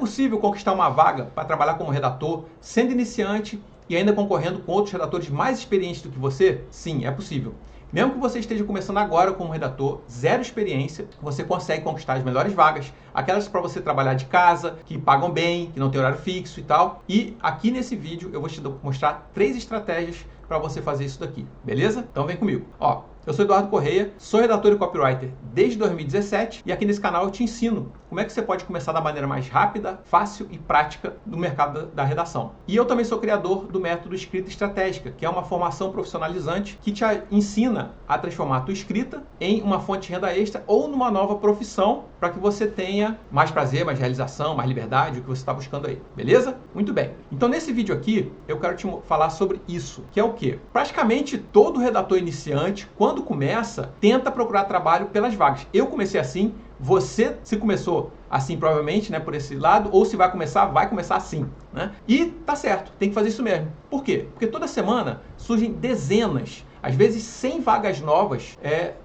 possível conquistar uma vaga para trabalhar como redator, sendo iniciante e ainda concorrendo com outros redatores mais experientes do que você? Sim, é possível. Mesmo que você esteja começando agora como redator, zero experiência, você consegue conquistar as melhores vagas, aquelas para você trabalhar de casa, que pagam bem, que não tem horário fixo e tal. E aqui nesse vídeo eu vou te mostrar 3 estratégias para você fazer isso daqui, beleza? Então vem comigo. Ó, eu sou Eduardo Correia, sou redator e copywriter desde 2017 e aqui nesse canal eu te ensino como é que você pode começar da maneira mais rápida, fácil e prática no mercado da redação. E eu também sou criador do método Escrita Estratégica, que é uma formação profissionalizante que te ensina a transformar a tua escrita em uma fonte de renda extra ou numa nova profissão para que você tenha mais prazer, mais realização, mais liberdade, o que você está buscando aí, beleza? Muito bem. Então nesse vídeo aqui eu quero te falar sobre isso, que é o quê? Praticamente todo redator iniciante, quando começa, tenta procurar trabalho pelas vagas. Eu comecei assim, você se começou assim provavelmente, né, por esse lado, ou se vai começar assim, né? E tá certo, tem que fazer isso mesmo. Por quê? Porque toda semana surgem dezenas, às vezes 100 vagas novas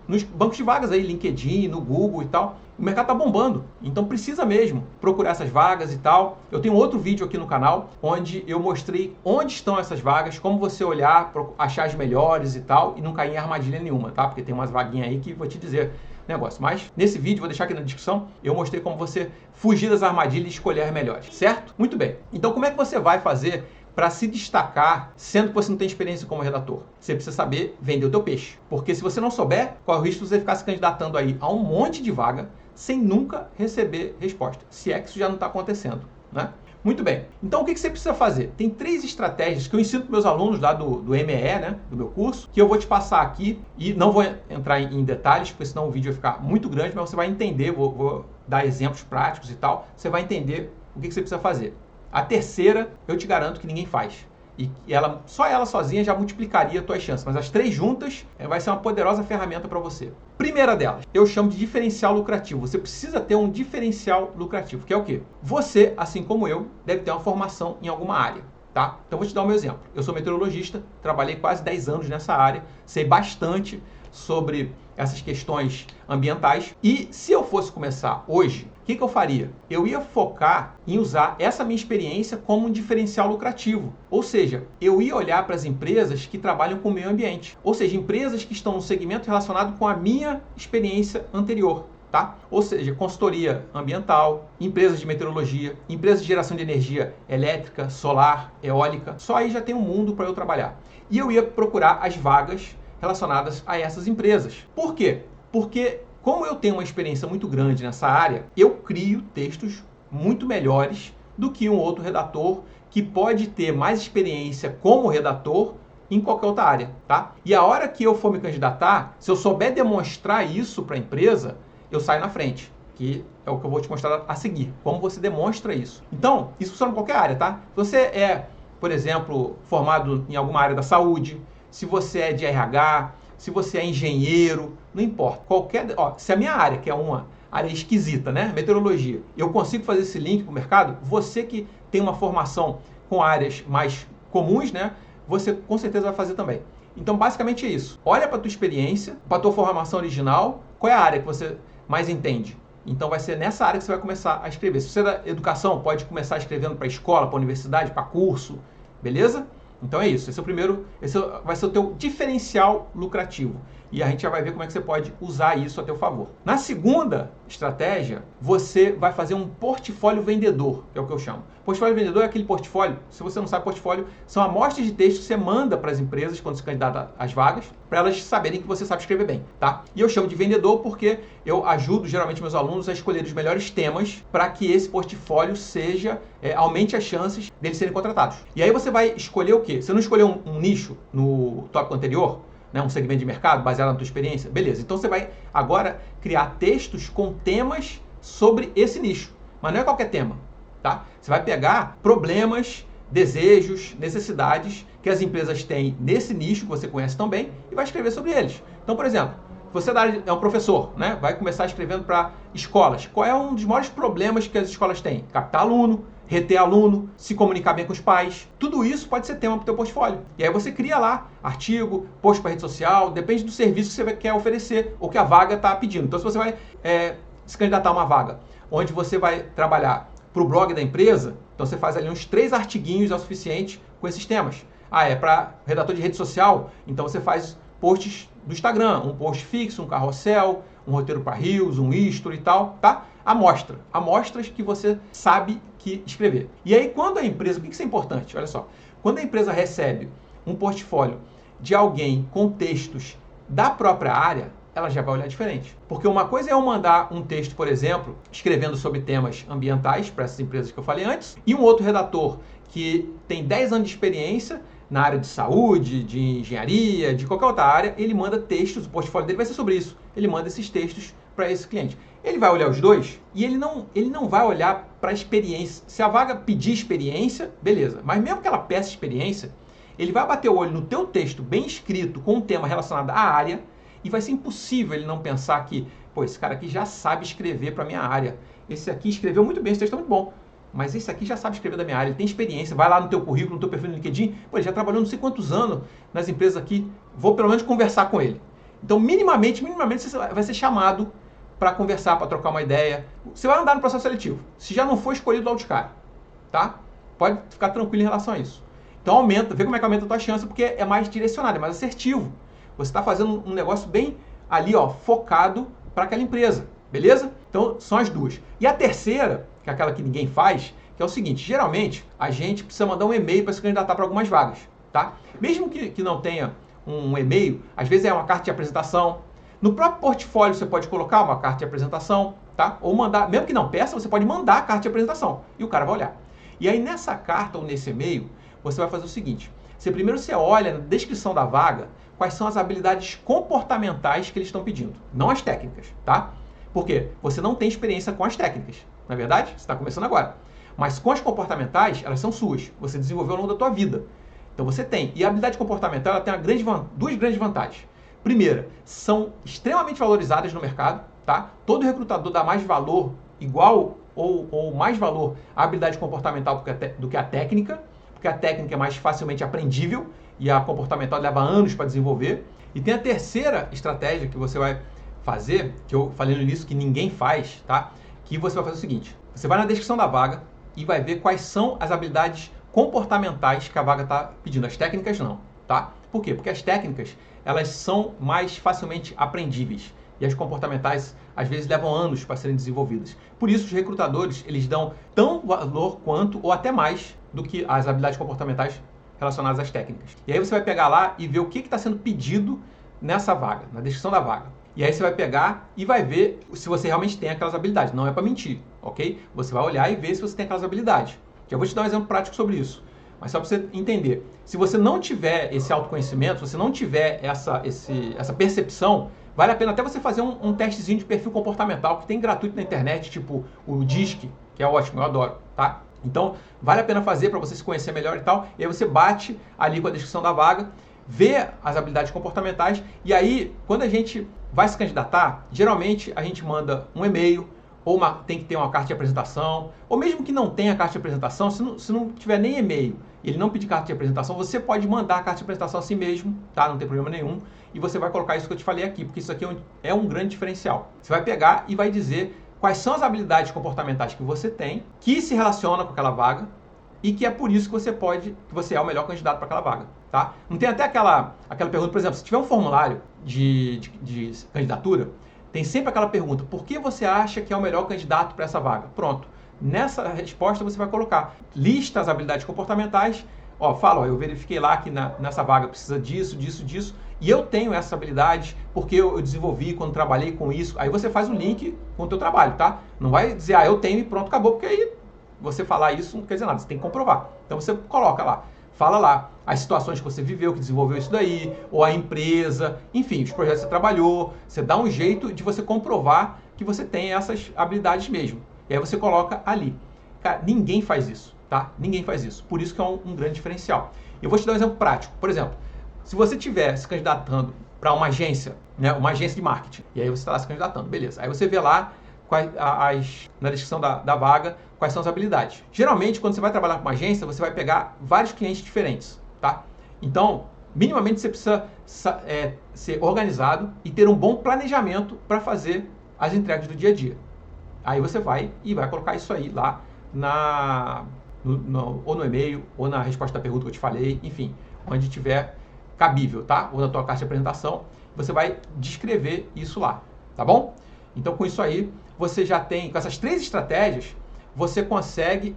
nos bancos de vagas aí, LinkedIn, no Google e tal. O mercado tá bombando, então precisa mesmo procurar essas vagas e tal. Eu tenho outro vídeo aqui no canal, onde eu mostrei onde estão essas vagas, como você olhar, achar as melhores e tal, e não cair em armadilha nenhuma, tá? Porque tem umas vaguinhas aí que vou te dizer negócio. Mas nesse vídeo, vou deixar aqui na descrição, eu mostrei como você fugir das armadilhas e escolher as melhores, certo? Muito bem. Então como é que você vai fazer para se destacar, sendo que você não tem experiência como redator? Você precisa saber vender o teu peixe. Porque se você não souber, corre o risco de você ficar se candidatando aí a um monte de vaga sem nunca receber resposta. Se é que isso já não está acontecendo, né? Muito bem. Então o que você precisa fazer? Tem 3 estratégias que eu ensino para meus alunos lá do ME, né, do meu curso, que eu vou te passar aqui e não vou entrar em detalhes, porque senão o vídeo vai ficar muito grande, mas você vai entender, vou dar exemplos práticos e tal, você vai entender o que você precisa fazer. A terceira, eu te garanto que ninguém faz. E só ela sozinha já multiplicaria as tuas chances. Mas as 3 juntas vai ser uma poderosa ferramenta para você. Primeira delas, eu chamo de diferencial lucrativo. Você precisa ter um diferencial lucrativo, que é o quê? Você, assim como eu, deve ter uma formação em alguma área, tá? Então vou te dar o meu exemplo. Eu sou meteorologista, trabalhei quase 10 anos nessa área, sei bastante sobre essas questões ambientais. E se eu fosse começar hoje, o que eu faria? Eu ia focar em usar essa minha experiência como um diferencial lucrativo. Ou seja, eu ia olhar para as empresas que trabalham com o meio ambiente. Ou seja, empresas que estão no segmento relacionado com a minha experiência anterior. Tá? Ou seja, consultoria ambiental, empresas de meteorologia, empresas de geração de energia elétrica, solar, eólica. Só aí já tem um mundo para eu trabalhar. E eu ia procurar as vagas relacionadas a essas empresas. Por quê? Porque como eu tenho uma experiência muito grande nessa área, eu crio textos muito melhores do que um outro redator que pode ter mais experiência como redator em qualquer outra área, tá? E a hora que eu for me candidatar, se eu souber demonstrar isso para a empresa, eu saio na frente, que é o que eu vou te mostrar a seguir, como você demonstra isso. Então, isso funciona em qualquer área, tá? Se você é, por exemplo, formado em alguma área da saúde, se você é de RH, se você é engenheiro, não importa. Se a minha área, que é uma área esquisita, né? Meteorologia, eu consigo fazer esse link para o mercado, você que tem uma formação com áreas mais comuns, né? Você com certeza vai fazer também. Então, basicamente é isso. Olha para a tua experiência, para a tua formação original, qual é a área que você mais entende. Então vai ser nessa área que você vai começar a escrever. Se você é da educação, pode começar escrevendo para escola, para universidade, para curso, beleza? Então é isso, esse vai ser o teu diferencial lucrativo. E a gente já vai ver como é que você pode usar isso a teu favor. Na segunda estratégia, você vai fazer um portfólio vendedor, que é o que eu chamo. Portfólio vendedor é aquele portfólio, se você não sabe portfólio, são amostras de texto que você manda para as empresas quando se candidata às vagas, para elas saberem que você sabe escrever bem, tá? E eu chamo de vendedor porque eu ajudo geralmente meus alunos a escolher os melhores temas para que esse portfólio aumente as chances deles serem contratados. E aí você vai escolher o quê? Você não escolheu um nicho no tópico anterior? Né, um segmento de mercado baseado na tua experiência? Beleza, então você vai agora criar textos com temas sobre esse nicho, mas não é qualquer tema, tá? Você vai pegar problemas, desejos, necessidades que as empresas têm nesse nicho que você conhece tão bem e vai escrever sobre eles. Então, por exemplo, você é um professor, né? Vai começar escrevendo para escolas. Qual é um dos maiores problemas que as escolas têm? Captar aluno, reter aluno, se comunicar bem com os pais. Tudo isso pode ser tema para o teu portfólio. E aí você cria lá artigo, post para rede social, depende do serviço que você quer oferecer ou que a vaga está pedindo. Então, se você vai se candidatar a uma vaga onde você vai trabalhar para o blog da empresa, então você faz ali uns 3 artiguinhos é o suficiente com esses temas. Ah, é para redator de rede social, então você faz posts do Instagram, um post fixo, um carrossel, um roteiro para Reels, um history e tal, tá? Amostras que você sabe que escrever. E aí quando a empresa, por que isso é importante? Olha só, quando a empresa recebe um portfólio de alguém com textos da própria área, ela já vai olhar diferente. Porque uma coisa é eu mandar um texto, por exemplo, escrevendo sobre temas ambientais para essas empresas que eu falei antes, e um outro redator que tem 10 anos de experiência na área de saúde, de engenharia, de qualquer outra área, ele manda textos, o portfólio dele vai ser sobre isso. Ele manda esses textos para esse cliente. Ele vai olhar os dois e ele não vai olhar para a experiência. Se a vaga pedir experiência, beleza. Mas mesmo que ela peça experiência, ele vai bater o olho no teu texto bem escrito com um tema relacionado à área e vai ser impossível ele não pensar que, pô, esse cara aqui já sabe escrever para a minha área. Esse aqui escreveu muito bem, esse texto é muito bom. Mas esse aqui já sabe escrever da minha área, ele tem experiência. Vai lá no teu currículo, no teu perfil no LinkedIn, pô, ele já trabalhou não sei quantos anos nas empresas aqui, vou pelo menos conversar com ele. Então, minimamente você vai ser chamado para conversar, para trocar uma ideia. Você vai andar no processo seletivo, se já não for escolhido logo de cara, tá? Pode ficar tranquilo em relação a isso. Então, vê como é que aumenta a tua chance, porque é mais direcionado, é mais assertivo. Você está fazendo um negócio bem ali, ó, focado para aquela empresa, beleza? Então, são as duas. E a terceira, que é aquela que ninguém faz, que é o seguinte, geralmente a gente precisa mandar um e-mail para se candidatar para algumas vagas, tá? Mesmo que não tenha um e-mail, às vezes é uma carta de apresentação. No próprio portfólio você pode colocar uma carta de apresentação, tá? Ou mandar, mesmo que não peça, você pode mandar a carta de apresentação e o cara vai olhar. E aí nessa carta ou nesse e-mail, você vai fazer o seguinte, primeiro você olha na descrição da vaga quais são as habilidades comportamentais que eles estão pedindo, não as técnicas, tá? Por quê? Você não tem experiência com as técnicas, não é verdade? Você está começando agora. Mas com as comportamentais, elas são suas. Você desenvolveu ao longo da tua vida. Então você tem. E a habilidade comportamental ela tem duas grandes vantagens. Primeira, são extremamente valorizadas no mercado, tá? Todo recrutador dá mais valor, igual ou mais valor à habilidade comportamental do que a técnica, porque a técnica é mais facilmente aprendível e a comportamental leva anos para desenvolver. E tem a terceira estratégia que você vai fazer, que eu falei no início que ninguém faz, tá? Que você vai fazer o seguinte, você vai na descrição da vaga e vai ver quais são as habilidades comportamentais que a vaga está pedindo. As técnicas não, tá? Por quê? Porque as técnicas, elas são mais facilmente aprendíveis e as comportamentais, às vezes, levam anos para serem desenvolvidas. Por isso, os recrutadores, eles dão tão valor quanto ou até mais do que as habilidades comportamentais relacionadas às técnicas. E aí você vai pegar lá e ver o que está sendo pedido nessa vaga, na descrição da vaga. E aí você vai pegar e vai ver se você realmente tem aquelas habilidades. Não é para mentir, ok? Você vai olhar e ver se você tem aquelas habilidades. Eu vou te dar um exemplo prático sobre isso. Mas só para você entender. Se você não tiver esse autoconhecimento, se você não tiver essa percepção, vale a pena até você fazer um testezinho de perfil comportamental que tem gratuito na internet, tipo o DISC, que é ótimo, eu adoro, tá? Então, vale a pena fazer para você se conhecer melhor e tal. E aí você bate ali com a descrição da vaga, vê as habilidades comportamentais e aí, quando a gente vai se candidatar, geralmente a gente manda um e-mail, ou tem que ter uma carta de apresentação, ou mesmo que não tenha carta de apresentação, se não tiver nem e-mail e ele não pedir carta de apresentação, você pode mandar a carta de apresentação assim mesmo, tá? Não tem problema nenhum, e você vai colocar isso que eu te falei aqui, porque isso aqui é um grande diferencial. Você vai pegar e vai dizer quais são as habilidades comportamentais que você tem, que se relacionam com aquela vaga, e que é por isso que você é o melhor candidato para aquela vaga, tá? Não tem até aquela pergunta, por exemplo, se tiver um formulário de candidatura, tem sempre aquela pergunta, por que você acha que é o melhor candidato para essa vaga? Pronto, nessa resposta você vai colocar, lista as habilidades comportamentais, eu verifiquei lá que nessa vaga precisa disso, disso, disso, e eu tenho essas habilidades porque eu desenvolvi quando trabalhei com isso. Aí você faz o link com o teu trabalho, tá? Não vai dizer, eu tenho e pronto, acabou, porque aí você falar isso não quer dizer nada, você tem que comprovar. Então você coloca lá, fala lá as situações que você viveu, que desenvolveu isso daí, ou a empresa, enfim, os projetos que você trabalhou, você dá um jeito de você comprovar que você tem essas habilidades mesmo. E aí você coloca ali. Cara, ninguém faz isso, tá? Ninguém faz isso. Por isso que é um grande diferencial. Eu vou te dar um exemplo prático. Por exemplo, se você estiver se candidatando para uma agência, né, uma agência de marketing, e aí você está lá se candidatando, beleza. Aí você vê lá na descrição da vaga quais são as habilidades. Geralmente, quando você vai trabalhar com uma agência, você vai pegar vários clientes diferentes, tá? Então, minimamente você precisa ser organizado e ter um bom planejamento para fazer as entregas do dia a dia. Aí você vai colocar isso aí lá ou no e-mail, ou na resposta da pergunta que eu te falei, enfim, onde tiver cabível, tá? Ou na tua caixa de apresentação, você vai descrever isso lá, tá bom? Então, com isso aí, você já tem, com essas 3 estratégias, você consegue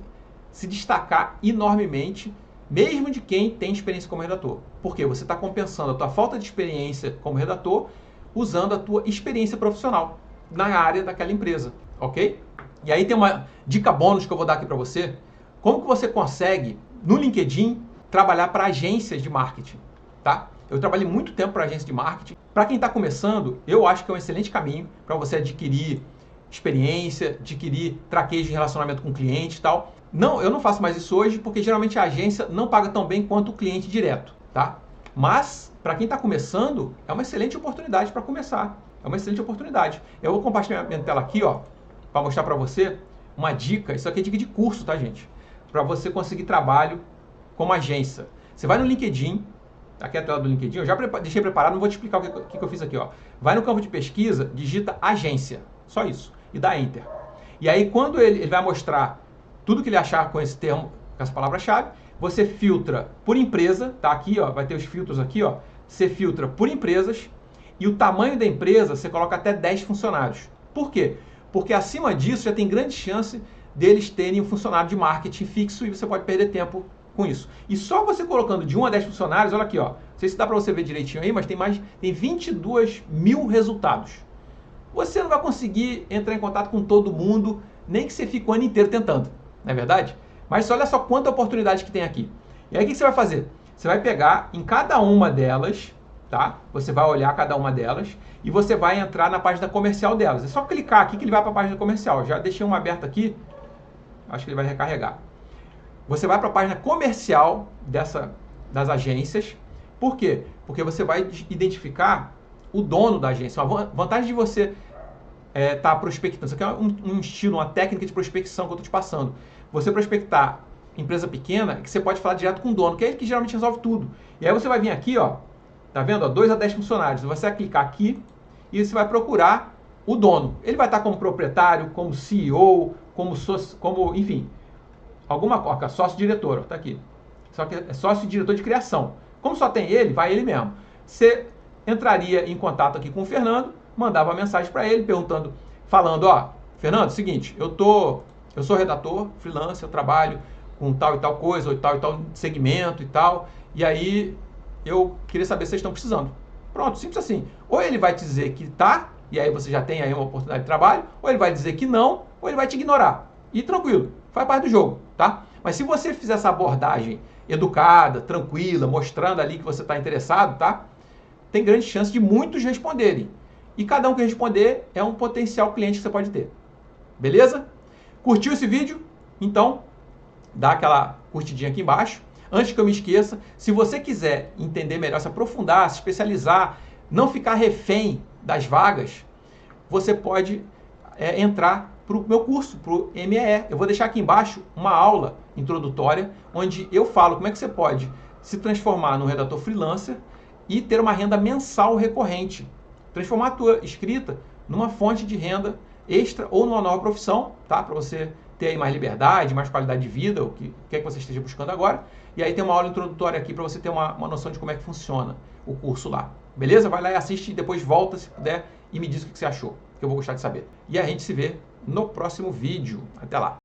se destacar enormemente, mesmo de quem tem experiência como redator. Por quê? Você está compensando a tua falta de experiência como redator usando a tua experiência profissional na área daquela empresa, ok? E aí tem uma dica bônus que eu vou dar aqui para você. Como que você consegue, no LinkedIn, trabalhar para agências de marketing, tá? Eu trabalhei muito tempo para agência de marketing. Para quem está começando, eu acho que é um excelente caminho para você adquirir experiência, adquirir traquejo de relacionamento com o cliente e tal. Não, eu não faço mais isso hoje porque geralmente a agência não paga tão bem quanto o cliente direto, tá? Mas, para quem está começando, é uma excelente oportunidade para começar. É uma excelente oportunidade. Eu vou compartilhar minha tela aqui, ó, para mostrar para você uma dica. Isso aqui é dica de curso, tá, gente? Para você conseguir trabalho como agência. Você vai no LinkedIn, aqui é a tela do LinkedIn, eu já deixei preparado, não vou te explicar o que eu fiz aqui, ó. Vai no campo de pesquisa, digita agência, só isso, e dá Enter. E aí, quando ele vai mostrar tudo que ele achar com esse termo, com essa palavra-chave, você filtra por empresa, tá aqui, ó, vai ter os filtros aqui, ó. Você filtra por empresas e o tamanho da empresa você coloca até 10 funcionários. Por quê? Porque acima disso já tem grande chance deles terem um funcionário de marketing fixo e você pode perder tempo com isso. E só você colocando de 1 a 10 funcionários, olha aqui, ó. Não sei se dá para você ver direitinho aí, mas tem 22 mil resultados. Você não vai conseguir entrar em contato com todo mundo, nem que você fique o ano inteiro tentando, não é verdade? Mas olha só quanta oportunidade que tem aqui. E aí o que você vai fazer? Você vai pegar em cada uma delas, tá? Você vai olhar cada uma delas e você vai entrar na página comercial delas. É só clicar aqui que ele vai para a página comercial. Já deixei uma aberta aqui, acho que ele vai recarregar. Você vai para a página comercial das agências. Por quê? Porque você vai identificar o dono da agência. A vantagem de você estar prospectando. Isso aqui é um estilo, uma técnica de prospecção que eu estou te passando. Você prospectar empresa pequena, é que você pode falar direto com o dono, que é ele que geralmente resolve tudo. E aí você vai vir aqui, ó, tá vendo? Ó, 2 a 10 funcionários. Você vai clicar aqui e você vai procurar o dono. Ele vai estar como proprietário, como CEO, como enfim, alguma coisa, sócio-diretor, tá aqui. Só que é sócio-diretor de criação. Como só tem ele, vai ele mesmo. Você entraria em contato aqui com o Fernando, mandava uma mensagem para ele, falando, ó, Fernando, seguinte, eu sou redator, freelancer, eu trabalho com tal e tal coisa, ou tal e tal segmento e tal, e aí eu queria saber se vocês estão precisando. Pronto, simples assim. Ou ele vai te dizer que tá, e aí você já tem aí uma oportunidade de trabalho, ou ele vai dizer que não, ou ele vai te ignorar. E tranquilo, faz parte do jogo, tá? Mas se você fizer essa abordagem educada, tranquila, mostrando ali que você está interessado, tá? Tem grande chance de muitos responderem. E cada um que responder é um potencial cliente que você pode ter. Beleza? Curtiu esse vídeo? Então, dá aquela curtidinha aqui embaixo. Antes que eu me esqueça, se você quiser entender melhor, se aprofundar, se especializar, não ficar refém das vagas, você pode entrar para o meu curso, para o MEE. Eu vou deixar aqui embaixo uma aula introdutória, onde eu falo como é que você pode se transformar num redator freelancer e ter uma renda mensal recorrente. Transformar a tua escrita numa fonte de renda extra ou numa nova profissão, tá? Para você ter aí mais liberdade, mais qualidade de vida, o que quer que você esteja buscando agora. E aí tem uma aula introdutória aqui para você ter uma noção de como é que funciona o curso lá. Beleza? Vai lá e assiste e depois volta, se puder, e me diz o que você achou, que eu vou gostar de saber. E a gente se vê no próximo vídeo. Até lá!